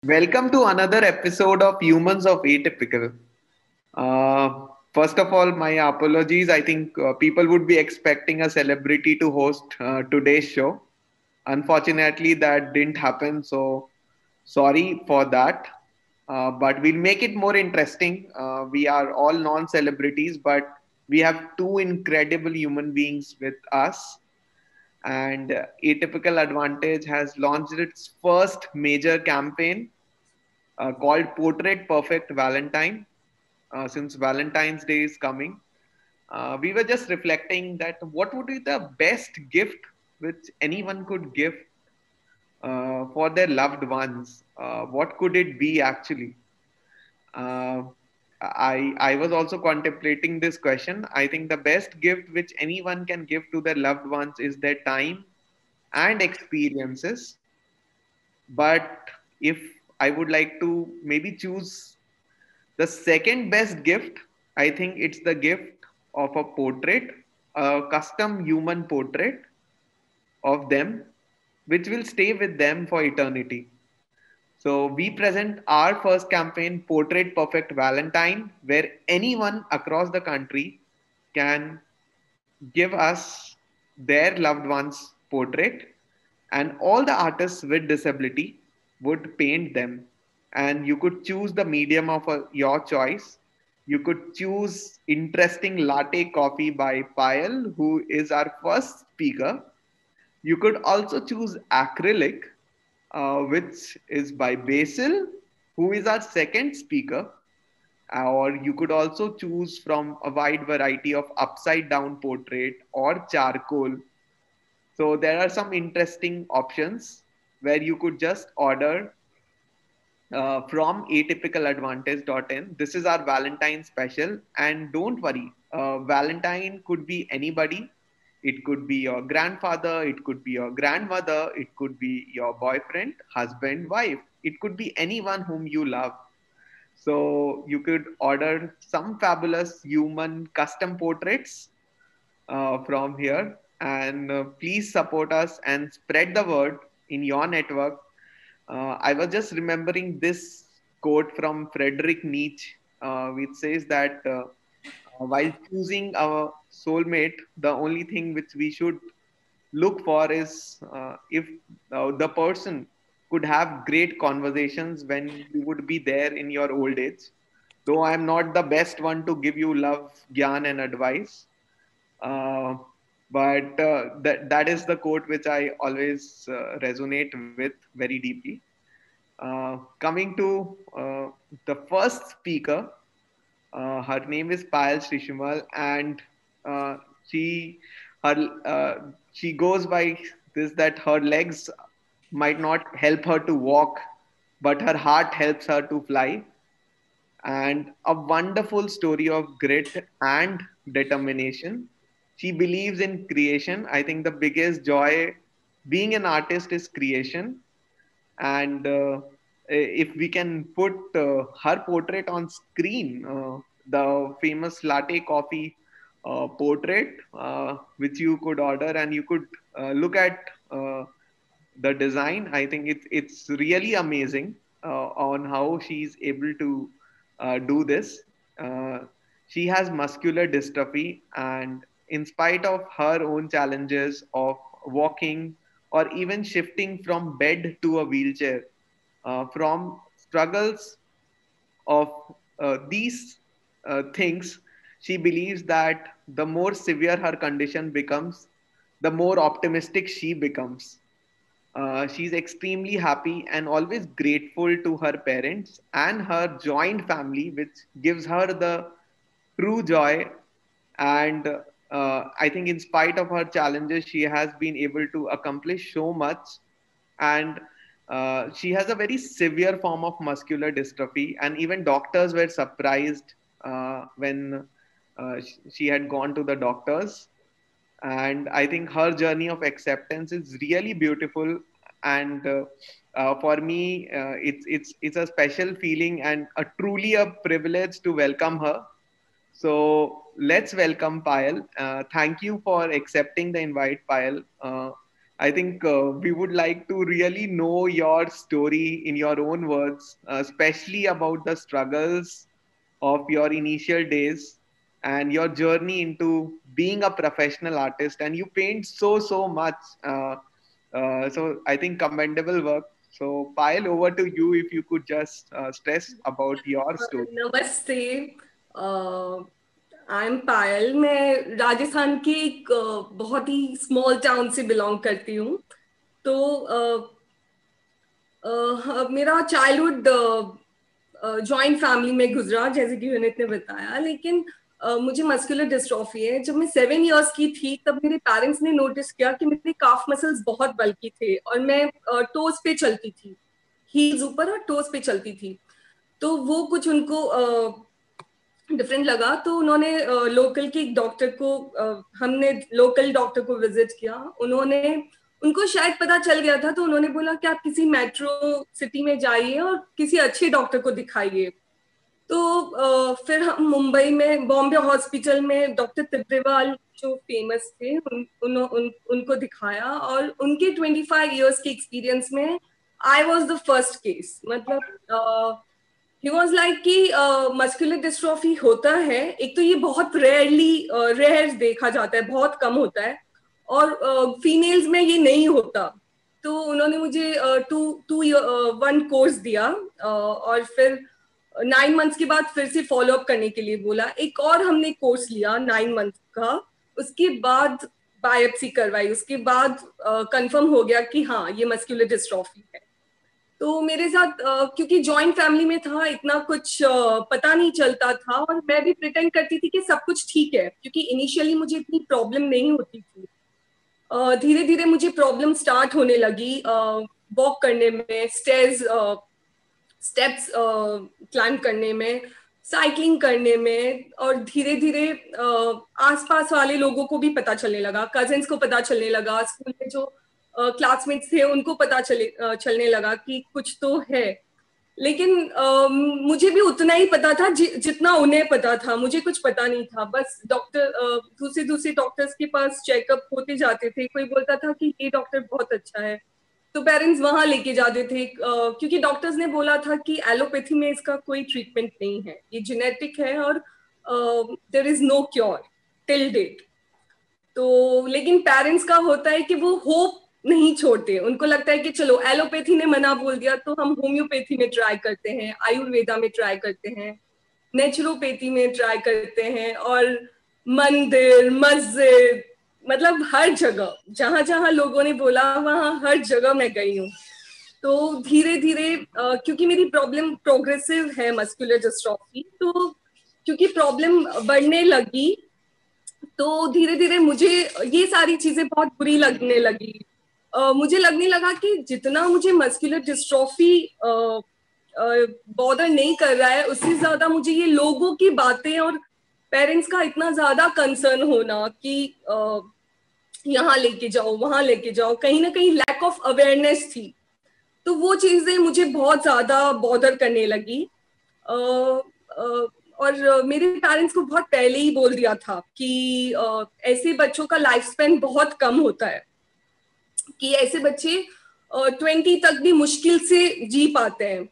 Welcome to another episode of Humans of Atypical. First of all, my apologies. I think people would be expecting a celebrity to host today's show. Unfortunately, that didn't happen. So, sorry for that. But we'll make it more interesting. We are all non celebrities, but we have two incredible human beings with us. And Atypical Advantage has launched its first major campaign called Portrait Perfect Valentine. Since Valentine's Day is coming, we were just reflecting that what would be the best gift which anyone could give for their loved ones? What could it be actually? Uh, I was also contemplating this question. I think the best gift which anyone can give to their loved ones is their time and experiences. But if I would like to maybe choose the second best gift, I think it's the gift of a portrait, a custom human portrait of them, which will stay with them for eternity. So we present our first campaign, Portrait Perfect Valentine, where anyone across the country can give us their loved one's portrait, and all the artists with disability would paint them. And you could choose the medium of your choice. You could choose interesting latte coffee by Payal, who is our first speaker. You could also choose acrylic, which is by Basil, who is our second speaker. Or you could also choose from a wide variety of upside down portrait or charcoal. So there are some interesting options where you could just order from atypicaladvantage.in. This is our Valentine special. And don't worry, Valentine could be anybody. It could be your grandfather, it could be your grandmother, it could be your boyfriend, husband, wife. It could be anyone whom you love. So you could order some fabulous human custom portraits from here. And please support us and spread the word in your network. I was just remembering this quote from Friedrich Nietzsche, which says that while choosing our soulmate, the only thing which we should look for is if the person could have great conversations when you would be there in your old age. Though I'm not the best one to give you love, gyan, and advice, uh, but that is the quote which I always resonate with very deeply. Coming to the first speaker, her name is Payal Srishimal, and uh, she her she goes by this that her legs might not help her to walk, but her heart helps her to fly. And a wonderful story of grit and determination. She believes in creation. I think the biggest joy being an artist is creation. And if we can put her portrait on screen, the famous latte coffee portrait, which you could order and you could look at the design. I think it's really amazing on how she's able to do this. Uh, she has muscular dystrophy, and in spite of her own challenges of walking or even shifting from bed to a wheelchair, from struggles of these things, she believes that the more severe her condition becomes, the more optimistic she becomes. She's extremely happy and always grateful to her parents and her joint family, which gives her the true joy. And I think, in spite of her challenges, she has been able to accomplish so much. And she has a very severe form of muscular dystrophy, and even doctors were surprised when she had gone to the doctors. And I think her journey of acceptance is really beautiful. And for me, it's a special feeling and a truly a privilege to welcome her. So let's welcome Payal. Thank you for accepting the invite, Payal. I think we would like to really know your story in your own words, especially about the struggles of your initial days and your journey into being a professional artist. And you paint so much. So I think commendable work. So Payal, over to you if you could just stress about your story. नमस्ते। I am पायल। मैं राजस्थान के एक बहुत ही small town से belong करती हूँ। तो मेरा चाइल्डहुड जॉइंट फैमिली में गुजरा, जैसे कि विनीत ने बताया। लेकिन मुझे मस्कुलर डिस्ट्रॉफी है। जब मैं 7 इयर्स की थी तब मेरे पेरेंट्स ने नोटिस किया कि मेरे काफ मसल्स बहुत बल्की थे और मैं टोज पे चलती थी, हील्स ऊपर और टोज पे चलती थी। तो वो कुछ उनको डिफरेंट लगा। तो उन्होंने लोकल के एक डॉक्टर को हमने लोकल डॉक्टर को विजिट किया। उन्होंने उनको शायद पता चल गया था, तो उन्होंने बोला कि आप किसी मेट्रो सिटी में जाइए और किसी अच्छे डॉक्टर को दिखाइए। तो फिर हम मुंबई में बॉम्बे हॉस्पिटल में डॉक्टर तिब्रेवाल जो फेमस थे उनको दिखाया। और उनके 25 इयर्स के एक्सपीरियंस में I was the first case. मतलब ही वॉज लाइक कि मस्कुलर डिस्ट्रॉफी होता है। एक तो ये बहुत रेयर देखा जाता है, बहुत कम होता है, और फीमेल्स में ये नहीं होता। तो उन्होंने मुझे 1 कोर्स दिया और फिर 9 मंथ्स के बाद फिर से फॉलो अप करने के लिए बोला। एक और हमने कोर्स लिया 9 मंथ का। उसके बाद बायोप्सी करवाई। उसके बाद कंफर्म हो गया कि हाँ, ये मस्कुलर डिस्ट्रॉफी है। तो मेरे साथ क्योंकि जॉइंट फैमिली में था, इतना कुछ पता नहीं चलता था और मैं भी प्रिटेंड करती थी कि सब कुछ ठीक है, क्योंकि इनिशियली मुझे इतनी प्रॉब्लम नहीं होती थी। धीरे धीरे मुझे प्रॉब्लम स्टार्ट होने लगी वॉक करने में, स्टेप्स क्लाइंब करने में, साइकिलिंग करने में। और धीरे धीरे आसपास वाले लोगों को भी पता चलने लगा, कजिन्स को पता चलने लगा, स्कूल में जो क्लासमेट्स थे उनको पता चलने लगा कि कुछ तो है। लेकिन मुझे भी उतना ही पता था जितना उन्हें पता था। मुझे कुछ पता नहीं था। बस डॉक्टर दूसरे दूसरे डॉक्टर्स के पास चेकअप होते जाते थे। कोई बोलता था कि ये डॉक्टर बहुत अच्छा है, तो पेरेंट्स वहां लेके जाते थे, क्योंकि डॉक्टर्स ने बोला था कि एलोपैथी में इसका कोई ट्रीटमेंट नहीं है, ये जेनेटिक है और there is no cure till date. तो लेकिन पेरेंट्स का होता है कि वो होप नहीं छोड़ते। उनको लगता है कि चलो एलोपैथी ने मना बोल दिया तो हम होम्योपैथी में ट्राई करते हैं, आयुर्वेदा में ट्राई करते हैं, नेचुरोपैथी में ट्राई करते हैं। और मंदिर, मस्जिद, मतलब हर जगह जहां जहां लोगों ने बोला वहां हर जगह मैं गई हूँ। तो धीरे धीरे क्योंकि मेरी प्रॉब्लम प्रोग्रेसिव है मस्कुलर डिस्ट्रॉफी, तो क्योंकि प्रॉब्लम बढ़ने लगी तो धीरे धीरे मुझे ये सारी चीजें बहुत बुरी लगने लगी। मुझे लगने लगा कि जितना मुझे मस्कुलर डिस्ट्रॉफी बॉदर नहीं कर रहा है, उससे ज्यादा मुझे ये लोगों की बातें और पेरेंट्स का इतना ज्यादा कंसर्न होना कि यहाँ लेके जाओ, वहां लेके जाओ, कहीं ना कहीं लैक ऑफ अवेयरनेस थी। तो वो चीजें मुझे बहुत ज्यादा बॉदर करने लगी। और मेरे पेरेंट्स को बहुत पहले ही बोल दिया था कि ऐसे बच्चों का लाइफ स्पेन बहुत कम होता है, कि ऐसे बच्चे 20 तक भी मुश्किल से जी पाते हैं।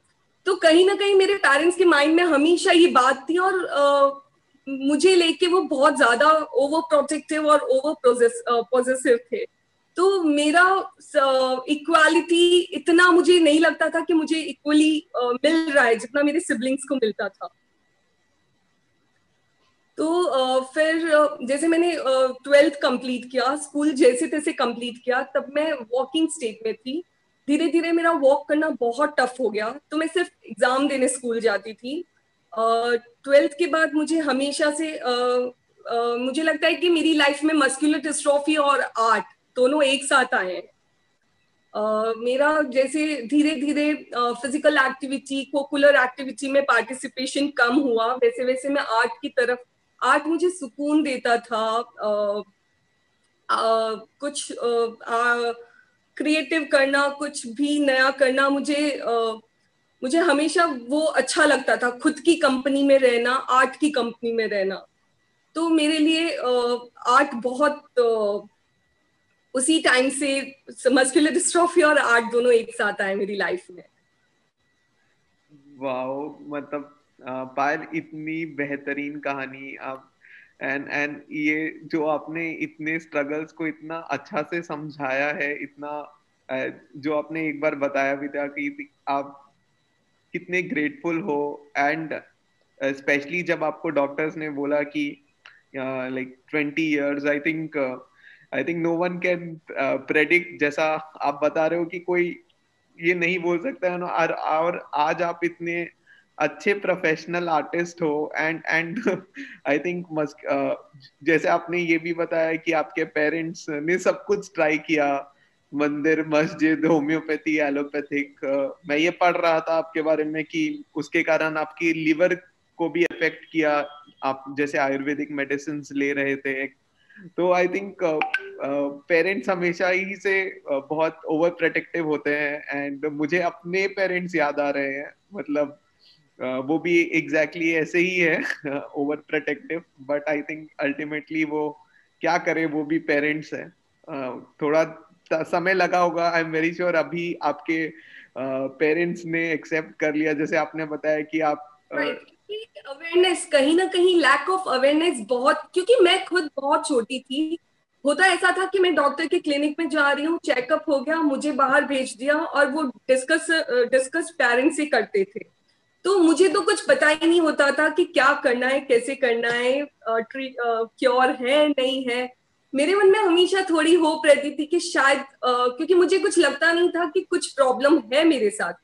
तो कहीं ना कहीं मेरे पेरेंट्स के माइंड में हमेशा ये बात थी। और मुझे लेके वो बहुत ज्यादा ओवर प्रोटेक्टिव और ओवर पॉजिटिव थे। तो मेरा इक्वालिटी इतना मुझे नहीं लगता था कि मुझे इक्वली मिल रहा है जितना मेरे सिबलिंग्स को मिलता था। तो फिर जैसे मैंने 12th कंप्लीट किया, स्कूल जैसे तैसे कंप्लीट किया, तब मैं वॉकिंग स्टेट में थी। धीरे धीरे मेरा वॉक करना बहुत टफ हो गया, तो मैं सिर्फ एग्जाम देने स्कूल जाती थी। 12th के बाद मुझे हमेशा से मुझे लगता है कि मेरी लाइफ में मस्कुलर डिस्ट्रॉफी और आर्ट दोनों एक साथ आए हैं। मेरा जैसे धीरे धीरे फिजिकल एक्टिविटी, कोकुलर एक्टिविटी में पार्टिसिपेशन कम हुआ, वैसे वैसे मैं आर्ट की तरफ, आर्ट मुझे सुकून देता था। कुछ क्रिएटिव करना, कुछ भी नया करना, मुझे हमेशा वो अच्छा लगता था। खुद की कंपनी में रहना, आर्ट की कंपनी में रहना, तो मेरे लिए आर्ट बहुत उसी टाइम से मस्कुलर डिस्ट्रॉफी और आर्ट दोनों एक साथ आए मेरी लाइफ में। वाओ, मतलब पायल, इतनी बेहतरीन कहानी आप, एंड ये जो आपने इतने स्ट्रगल्स को इतना अच्छा से समझाया है, इतना जो आपने एक बार बताया भी था कि आप कितने ग्रेटफुल हो, एंड स्पेशली जब आपको डॉक्टर्स ने बोला कि like 20 years, I think no one can predict, जैसा आप बता रहे हो कि कोई ये नहीं बोल सकता है ना। और आज आप इतने अच्छे प्रोफेशनल आर्टिस्ट हो, एंड आई थिंक जैसे आपने ये भी बताया कि आपके पेरेंट्स ने सब कुछ ट्राई किया, मंदिर, मस्जिद, होम्योपैथी, एलोपैथिक। मैं ये पढ़ रहा था आपके बारे में कि उसके कारण आपकी लिवर को भी अफेक्ट किया, आप जैसे आयुर्वेदिक मेडिसिन ले रहे थे। तो आई थिंक पेरेंट्स हमेशा ही से बहुत ओवर प्रोटेक्टिव होते हैं, एंड मुझे अपने पेरेंट्स याद आ रहे हैं, मतलब वो भी एग्जैक्टली ऐसे ही है, over protective, but I think ultimately वो क्या करे, वो भी पेरेंट्स है। थोड़ा समय लगा होगा, आई एम वेरी श्योर अभी आपके पेरेंट्स ने एक्सेप्ट कर लिया, जैसे आपने बताया कि आप राइट, अवेयरनेस कहीं ना कहीं, लैक ऑफ अवेयरनेस बहुत, क्योंकि मैं खुद बहुत छोटी थी। होता ऐसा था कि मैं डॉक्टर के क्लिनिक में जा रही हूँ, चेकअप हो गया, मुझे बाहर भेज दिया, और वो डिस्कस डिस्कस पेरेंट्स से करते थे। तो मुझे तो कुछ पता ही नहीं होता था कि क्या करना है, कैसे करना है, क्योर है नहीं है। मेरे मन में हमेशा थोड़ी होप रहती थी कि शायद क्योंकि मुझे कुछ लगता नहीं था कि कुछ प्रॉब्लम है मेरे साथ।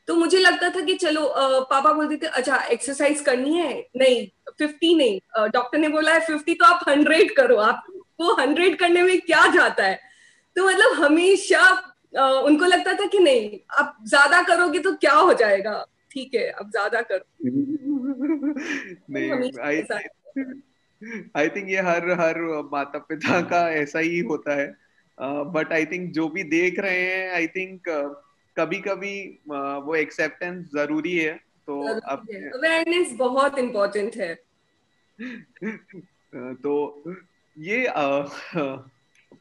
तो मुझे लगता था कि चलो पापा बोलते थे अच्छा एक्सरसाइज करनी है, नहीं 50 नहीं, डॉक्टर ने बोला है 50, तो आप 100 करो, आपको 100 करने में क्या जाता है। तो मतलब हमेशा उनको लगता था कि नहीं आप ज्यादा करोगे तो क्या हो जाएगा, ठीक है अब ज्यादा करो। नहीं, हमेशा आई ऐसा। आई थिंक ये हर हर माता पिता का ऐसा ही होता है, बट आई थिंक जो भी देख रहे हैं, आई थिंक कभी कभी वो एक्सेप्टेंस जरूरी है। तो अब जरूरी है, अवेयरनेस बहुत इंपॉर्टेंट है। तो ये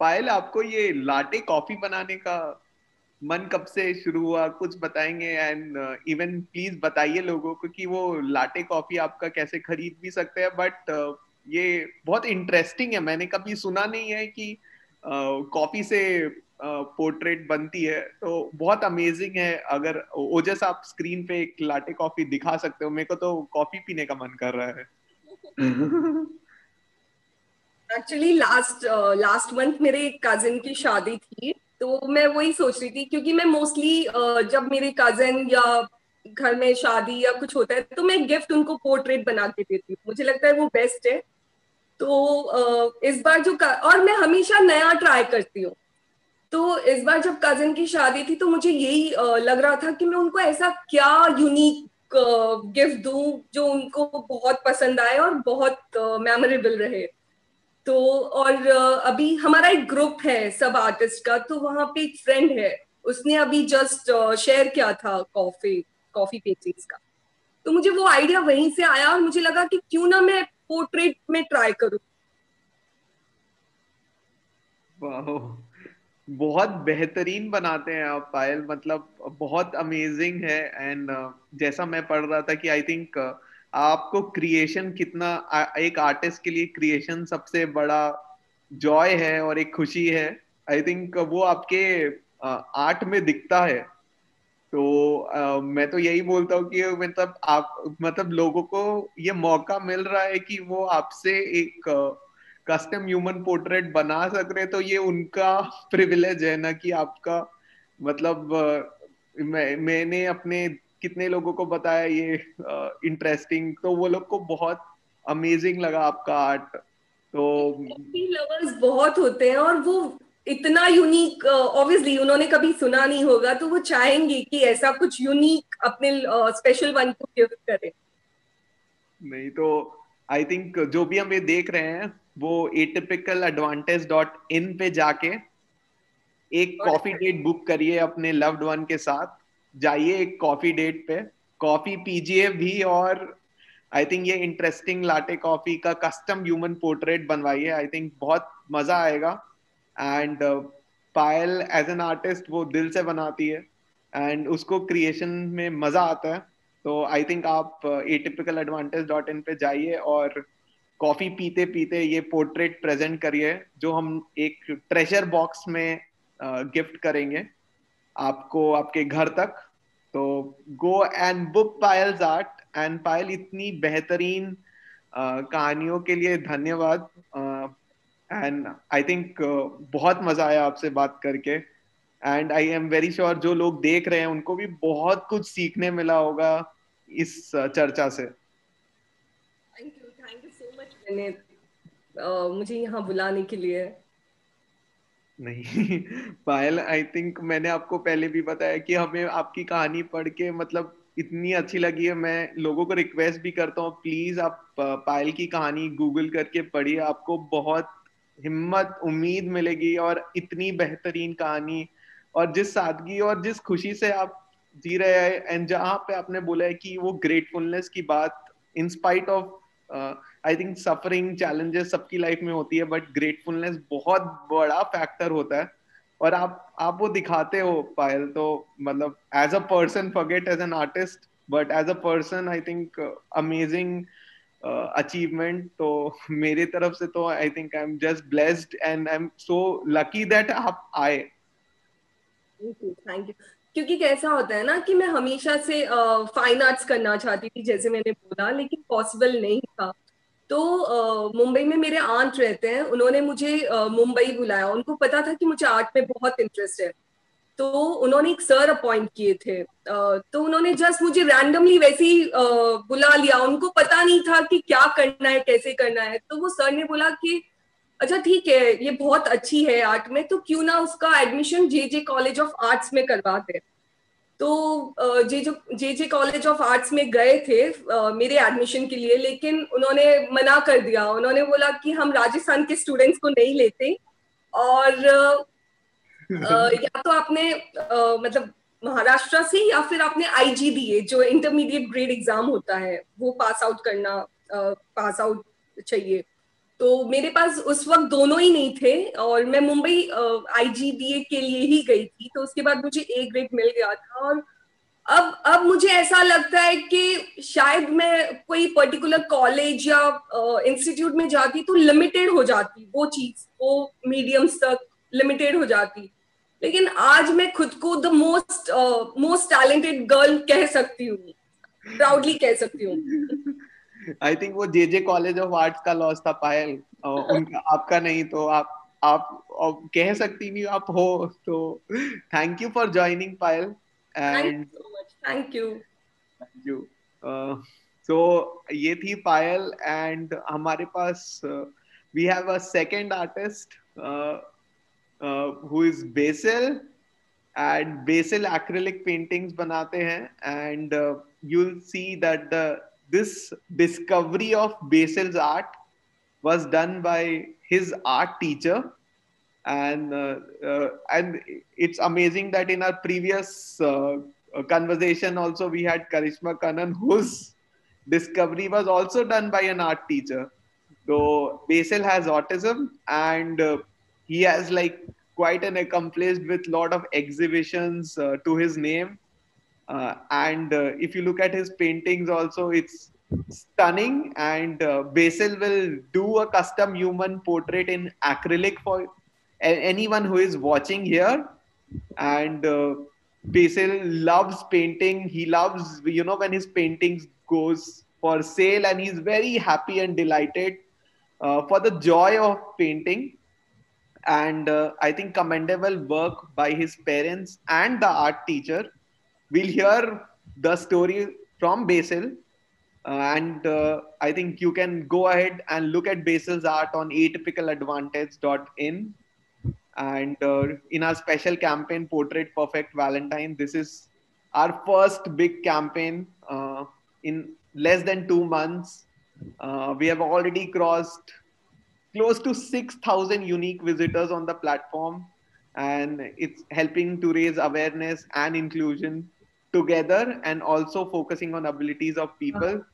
पायल, आपको ये लाटे कॉफी बनाने का मन कब से शुरू हुआ, कुछ बताएंगे? एंड इवन प्लीज बताइए लोगों को कि वो लाटे कॉफी आपका कैसे खरीद भी सकते हैं, बट ये बहुत इंटरेस्टिंग है, मैंने कभी सुना नहीं है कि कॉफी से पोर्ट्रेट बनती है, तो बहुत अमेजिंग है। अगर ओजस आप स्क्रीन पे एक लाटे कॉफी दिखा सकते हो, मेरे को तो कॉफी पीने का मन कर रहा है। एक्चुअली लास्ट लास्ट मंथ मेरे कजिन की शादी थी, तो मैं वही सोच रही थी, क्योंकि मैं मोस्टली जब मेरे कजिन या घर में शादी या कुछ होता है तो मैं गिफ्ट उनको पोर्ट्रेट बना के देती हूँ, मुझे लगता है वो बेस्ट है। तो इस बार और मैं हमेशा नया ट्राई करती हूँ। तो इस बार जब कजिन की शादी थी तो मुझे यही लग रहा था कि मैं उनको ऐसा क्या यूनिक गिफ्ट दूं जो उनको बहुत पसंद आए और बहुत मेमोरेबल रहे। तो और अभी हमारा एक ग्रुप है सब आर्टिस्ट का, तो वहां पे एक फ्रेंड है, उसने अभी जस्ट शेयर किया था कॉफी कॉफी पेजिंग्स का। तो मुझे वो आइडिया वहीं से आया और मुझे लगा कि क्यों ना मैं पोर्ट्रेट में ट्राई करूं। वाह, बहुत बेहतरीन बनाते हैं आप पायल, मतलब बहुत अमेजिंग है। एंड जैसा मैं पढ़ रहा था कि आई थिंक आपको क्रिएशन कितना, एक आर्टिस्ट के लिए क्रिएशन सबसे बड़ा जॉय है और एक खुशी है। आई थिंक वो आपके आर्ट में दिखता है। तो मैं तो यही बोलता हूँ कि मतलब आप, मतलब लोगों को ये मौका मिल रहा है कि वो आपसे एक कस्टम ह्यूमन पोर्ट्रेट बना सक रहे, तो ये उनका प्रिविलेज है ना कि आपका, मतलब मैंने अपने कितने लोगों को बताया ये इंटरेस्टिंग, तो वो लोग को बहुत अमेजिंग लगा आपका आर्ट। तो कॉफी लवर्स बहुत होते हैं और वो इतना यूनिक, ऑब्वियसली उन्होंने कभी सुना नहीं होगा, तो वो चाहेंगे कि ऐसा कुछ यूनिक अपने स्पेशल वन को गिफ्ट करें। नहीं तो आई थिंक जो भी हम ये देख रहे हैं, वो atypicaladvantage.in पे जाके एक और कॉफी डेट बुक करिए अपने लव्ड वन के साथ। जाइए एक कॉफी डेट पे, कॉफी पीजिए भी, और आई थिंक ये इंटरेस्टिंग लाटे कॉफी का कस्टम ह्यूमन पोर्ट्रेट बनवाइए। आई थिंक बहुत मजा आएगा। And Payal as an artist वो दिल से बनाती है एंड उसको क्रिएशन में मजा आता है. तो आई थिंक आप atypicaladvantage.in पे जाइए और कॉफी पीते पीते ये पोर्ट्रेट प्रेजेंट करिए जो हम एक ट्रेजर बॉक्स में गिफ्ट करेंगे आपको आपके घर तक. तो go and book Payal's art. And Payal इतनी बेहतरीन कहानियों के लिए धन्यवाद. एंड आई थिंक बहुत मजा आया आपसे बात करके. And I am very sure जो लोग देख रहे हैं उनको भी बहुत कुछ सीखने मिला होगा इस चर्चा से. Thank you so much Vineet, मुझे यहाँ बुलाने के लिए. नहीं पायल, आई थिंक मैंने आपको पहले भी बताया कि हमें आपकी कहानी पढ़ के मतलब इतनी अच्छी लगी है. मैं लोगों को रिक्वेस्ट भी करता हूँ प्लीज आप पायल की कहानी गूगल करके पढ़िए. आपको बहुत हिम्मत उम्मीद मिलेगी और इतनी बेहतरीन कहानी और जिस सादगी और जिस खुशी से आप जी रहे हैं एंड जहाँ पे आपने बोला है कि वो ग्रेटफुलनेस की बात in spite of I think suffering challenges सबकी लाइफ में होती है बट ग्रेटफुलनेस बहुत बड़ा फैक्टर होता है और आप वो दिखाते हो पायल. तो मतलब as a person forget as an artist but as a person I think amazing achievement. तो मेरी तरफ से तो I think I am just blessed and I am so lucky that आप आए. Thank you. क्योंकि कैसा होता है ना कि मैं हमेशा से फाइन आर्ट्स करना चाहती थी जैसे मैंने बोला, लेकिन पॉसिबल नहीं था. तो मुंबई में मेरे आंट रहते हैं, उन्होंने मुझे मुंबई बुलाया. उनको पता था कि मुझे आर्ट में बहुत इंटरेस्ट है, तो उन्होंने एक सर अपॉइंट किए थे. तो उन्होंने जस्ट मुझे रैंडमली वैसे ही बुला लिया. उनको पता नहीं था कि क्या करना है कैसे करना है. तो वो सर ने बोला कि अच्छा ठीक है, ये बहुत अच्छी है आर्ट में, तो क्यों ना उसका admission J J college of arts में करवा दे. तो जे जे कॉलेज ऑफ आर्ट्स में गए थे मेरे एडमिशन के लिए, लेकिन उन्होंने मना कर दिया. उन्होंने बोला कि हम राजस्थान के स्टूडेंट्स को नहीं लेते, और या तो आपने मतलब महाराष्ट्र से या फिर आपने आईजीडीए जो इंटरमीडिएट ग्रेड एग्जाम होता है वो पास आउट करना, पास आउट चाहिए. तो मेरे पास उस वक्त दोनों ही नहीं थे और मैं मुंबई आईजीडीए के लिए ही गई थी. तो उसके बाद मुझे ए ग्रेड मिल गया था, और अब मुझे ऐसा लगता है कि शायद मैं कोई पर्टिकुलर कॉलेज या इंस्टीट्यूट में जाती तो लिमिटेड हो जाती वो चीज, वो मीडियम्स तक लिमिटेड हो जाती. लेकिन आज मैं खुद को द मोस्ट टैलेंटेड गर्ल कह सकती हूँ, प्राउडली कह सकती हूँ. आई थिंक वो जे जे कॉलेज ऑफ आर्ट्स का लॉस था पायल, उनका आपका नहीं. तो आप कह सकती नहीं आप हो. तो thank you for joining Payal. Thank and you so much. Thank you. Thank you. So ये थी पायल एंड हमारे पास we have a second artist who is Basil. And Basil acrylic paintings बनाते हैं and you'll see that this discovery of Basil's art was done by his art teacher. And it's amazing that in our previous conversation also we had Karishma Kannan whose discovery was also done by an art teacher. So Basil has autism and he has like quite an accomplished with lot of exhibitions to his name. And if you look at his paintings also, it's stunning. And Basil will do a custom human portrait in acrylic for anyone who is watching here. And Basil loves painting. He loves, you know, when his paintings goes for sale, and he's very happy and delighted for the joy of painting. And I think commendable work by his parents and the art teacher. We'll hear the story from Basil. And I think you can go ahead and look at Basil's art on atypicaladvantage.in. And in our special campaign, Portrait Perfect Valentine, this is our first big campaign in less than 2 months. We have already crossed close to 6,000 unique visitors on the platform, and it's helping to raise awareness and inclusion together and also focusing on abilities of people.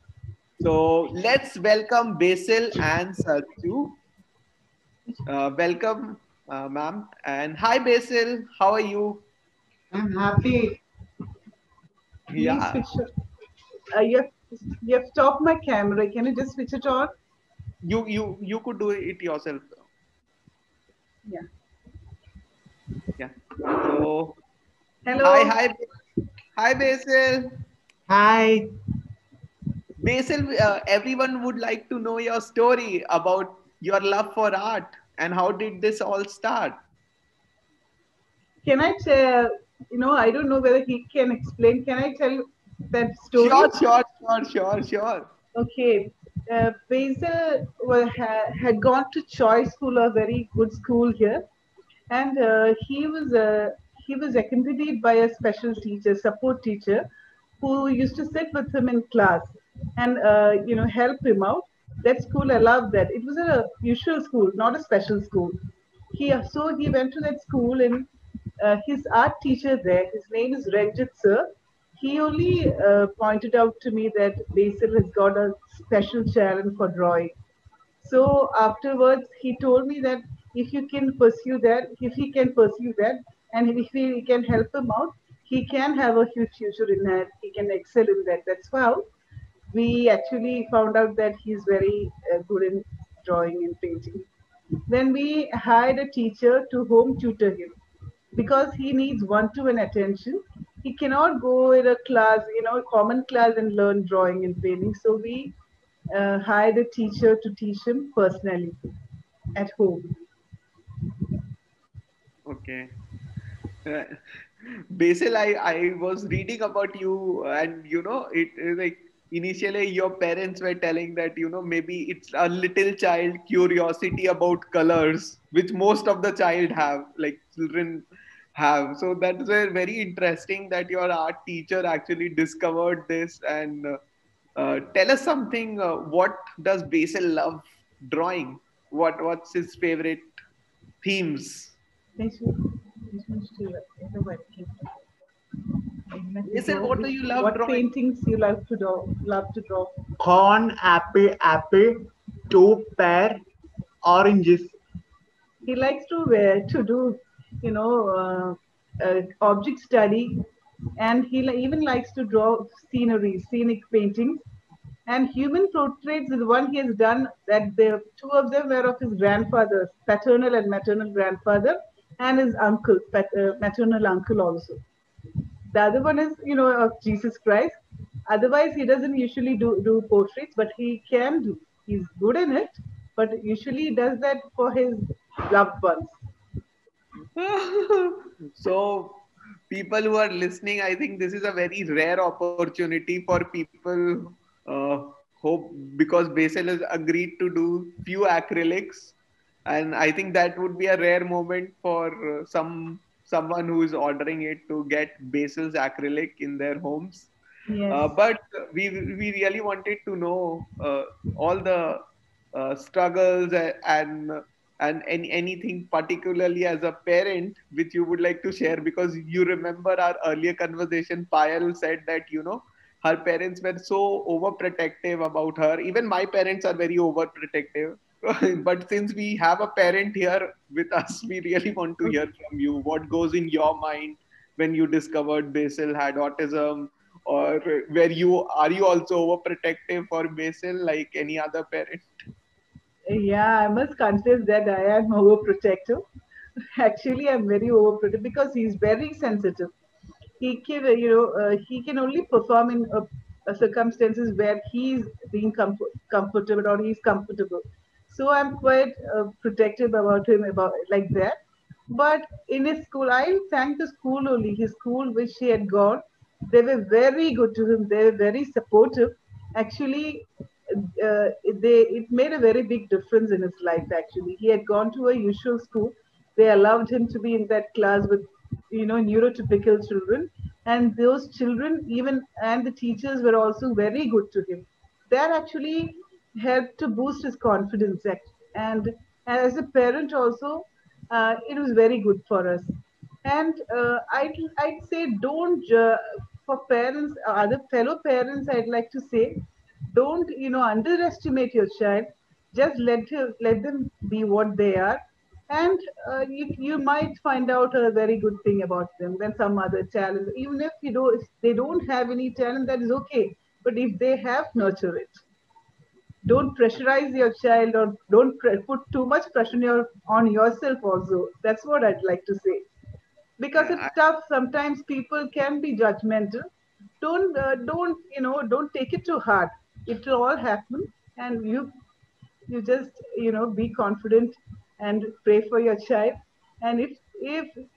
So let's welcome Basil and Sarju. Welcome. ma'am. And hi, Basil. How are you? I'm happy. Please Yeah, switch. You have stopped my camera. Can you just switch it on? you could do it yourself. Yeah. Yeah. So hi, Hello. hi, Basil. Hi. Basil, everyone would like to know your story about your love for art and how did this all start? Can I tell? I don't know whether he can explain. Can I tell that story? Sure. Okay. Basil had gone to Choice School, a very good school here, and he was accompanied by a special teacher, support teacher, who used to sit with him in class and help him out. That school allowed that. It was a usual school, not a special school. He went to that school, and his art teacher there, his name is Ranjit sir. He only pointed out to me that Basil has got a special talent for drawing. So afterwards, he told me that if he can pursue that, and if we can help him out, he can have a huge future in that. He can excel in that. That's how we actually found out that he's very good in drawing and painting. Then we hired a teacher to home tutor him because he needs one-to-one attention. He cannot go in a class, a common class, and learn drawing and painting. So we hired a teacher to teach him personally at home. Okay. Uh, Basil, I was reading about you, and it is like initially your parents were telling that maybe it's a little child curiosity about colors, which most of the child have, like children have. So that's very interesting that your art teacher actually discovered this. And tell us something. What does Basil love drawing? What's his favorite themes? Basil, what do you love What drawing? paintings you love to draw? Love to draw? Corn, apple, two pear, oranges. He likes to do, object study, and even likes to draw scenery, scenic paintings. And human portraits is one he has done, that the two of them were of his grandfathers, paternal and maternal grandfather, and his uncle, maternal uncle also. The other one is, of Jesus Christ. Otherwise, he doesn't usually do portraits, but he can do. He's good in it, but usually he does that for his loved ones. So, people who are listening, I think this is a very rare opportunity for people. Hope because Basil has agreed to do few acrylics, and I think that would be a rare moment for someone who is ordering it to get Basil's acrylic in their homes. Yes. But we really wanted to know all the struggles and anything particularly as a parent which you would like to share, because you remember our earlier conversation, Payal said that her parents were so overprotective about her. Even my parents are very overprotective. But since we have a parent here with us, we really want to hear from you what goes in your mind when you discovered Basil had autism, or are you also overprotective for Basil like any other parent? Yeah, I must confess that I am overprotective. Actually, I'm very overprotective because he's very sensitive. He can only perform in circumstances where he's being comfortable, or he's comfortable. So I'm quite protective about him, about like that. But in his school, I thank the school only. His school, which he had gone, they were very good to him. They were very supportive. Actually, it made a very big difference in his life. Actually, he had gone to a usual school. They allowed him to be in that class with neurotypical children, and those children, even, and the teachers were also very good to him. That actually helped to boost his confidence. And as a parent also, it was very good for us. And I'd say, don't for parents, other fellow parents, I'd like to say, don't underestimate your child. Just let them be what they are. and you might find out a very good thing about them, then some other talent. Even if if they don't have any talent, that is okay. But if they have, nurture it. Don't pressurize your child, or don't put too much pressure on yourself also. That's what I'd like to say, because Yeah, it's tough. Sometimes people can be judgmental. Don't don't take it too hard. It will all happen, and you just be confident and pray for your child. And if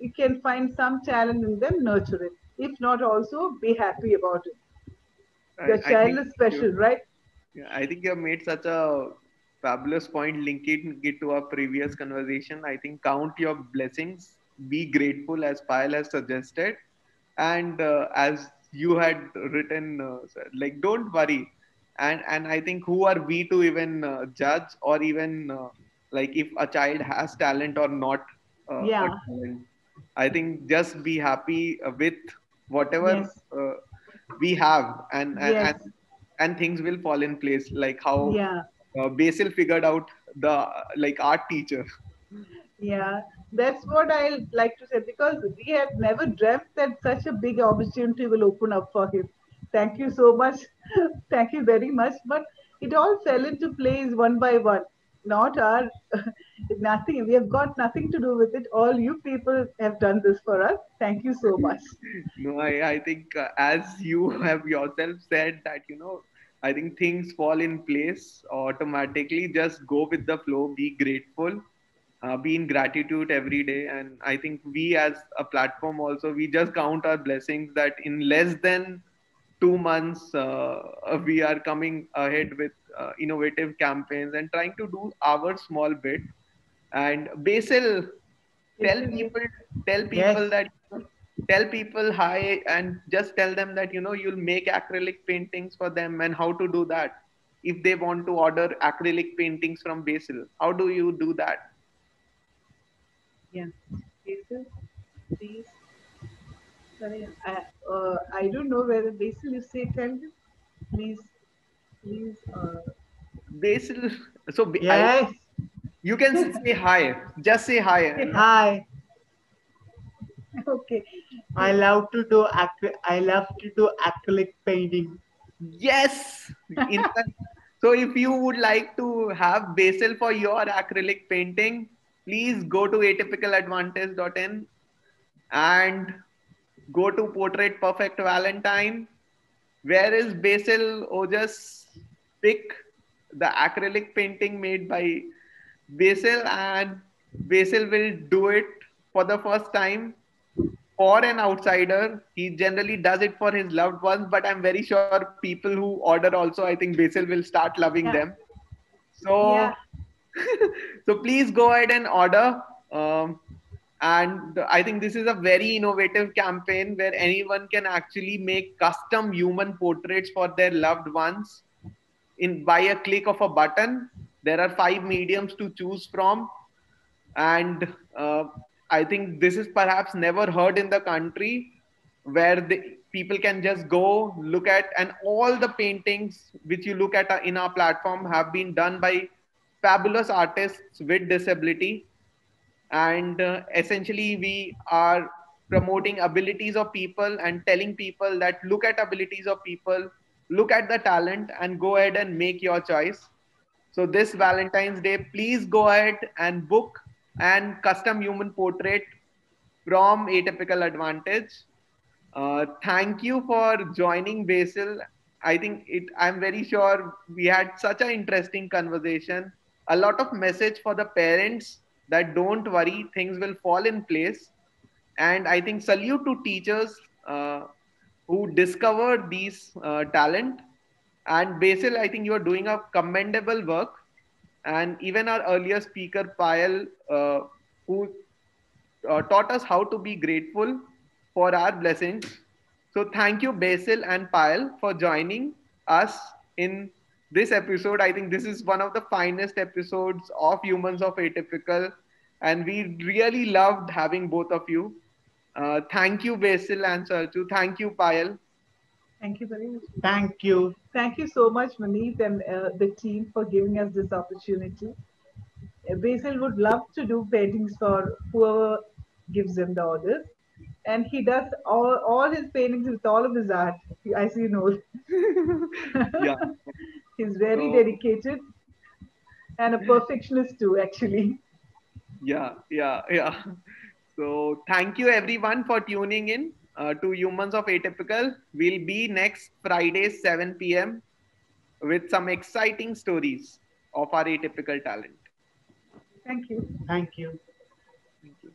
you can find some talent in them, nurture it. If not, also be happy about it. Your I child think is special, right? yeah, I think you have made such a fabulous point linking it to our previous conversation. I think count your blessings, be grateful as Payal has suggested, and as you had written, like don't worry. And I think who are we to even judge or even like if a child has talent or not a Yeah. talent. I think just be happy with whatever Yes. we have, and Yes. and things will fall in place, like how Yeah. Basil figured out the like art teacher. Yeah, that's what I like to say, because we have never dreamt that such a big opportunity will open up for him. Thank you so much. Thank you very much. But it all fell into place one by one. Not our nothing. We have got nothing to do with it. All you people have done this for us. Thank you so much. No, I think as you have yourself said that, I think things fall in place automatically. Just go with the flow, be grateful, be in gratitude every day. And I think we as a platform also, we just count our blessings that in less than 2 months, we are coming ahead with innovative campaigns and trying to do our small bit. And Basil, Yes, tell yes. people tell Yes. people that tell people hi, and just tell them that you'll make acrylic paintings for them and how to do that. If they want to order acrylic paintings from Basil, how do you do that? Yeah. Basil, please. Sorry, I don't know whether Basil you say tell him. Please, please. Basil, so Yes. you can say hi, just say hi. Hi. Okay. I love to do acrylic painting. Yes. In fact, so if you would like to have Basil for your acrylic painting, please go to atypicaladvantage.in and go to Portrait Perfect Valentine. Where is Basil Ojas? Pick the acrylic painting made by Basil, and Basil will do it for the first time for an outsider. He generally does it for his loved ones, but I'm very sure people who order also, I think Basil will start loving Yeah. them. So, Yeah. so please go ahead and order. Um, and I think this is a very innovative campaign where anyone can actually make custom human portraits for their loved ones in by a click of a button. There are 5 mediums to choose from, and I think this is perhaps never heard in the country, where people can just go look at, and all the paintings which you look at in our platform have been done by fabulous artists with disability. And essentially we are promoting abilities of people and telling people that look at abilities of people, look at the talent, and go ahead and make your choice. So this Valentine's Day, please go ahead and book and custom human portrait from Atypical Advantage. Thank you for joining, Basil. I think I'm very sure we had such an interesting conversation. A lot of message for the parents that don't worry, things will fall in place. And I think salute to teachers who discovered these talent. And Basil, I think you are doing a commendable work. And even our earlier speaker, Payal, who taught us how to be grateful for our blessings. So thank you, Basil and Payal, for joining us in this episode. I think this is one of the finest episodes of Humans of Atypical, and we really loved having both of you. Thank you, Basil and Sarchu. Thank you, Payal. Thank you very much. Thank you. Thank you so much, Maneet, and the team for giving us this opportunity. Basil would love to do paintings for whoever gives him the orders. And he does all his paintings with all of his art, as you know. Yeah. He's very So dedicated and a perfectionist too, actually. yeah. So thank you everyone for tuning in to Humans of Atypical. We'll be next Friday 7 p.m. with some exciting stories of our atypical talent. Thank you. Thank you. Thank you.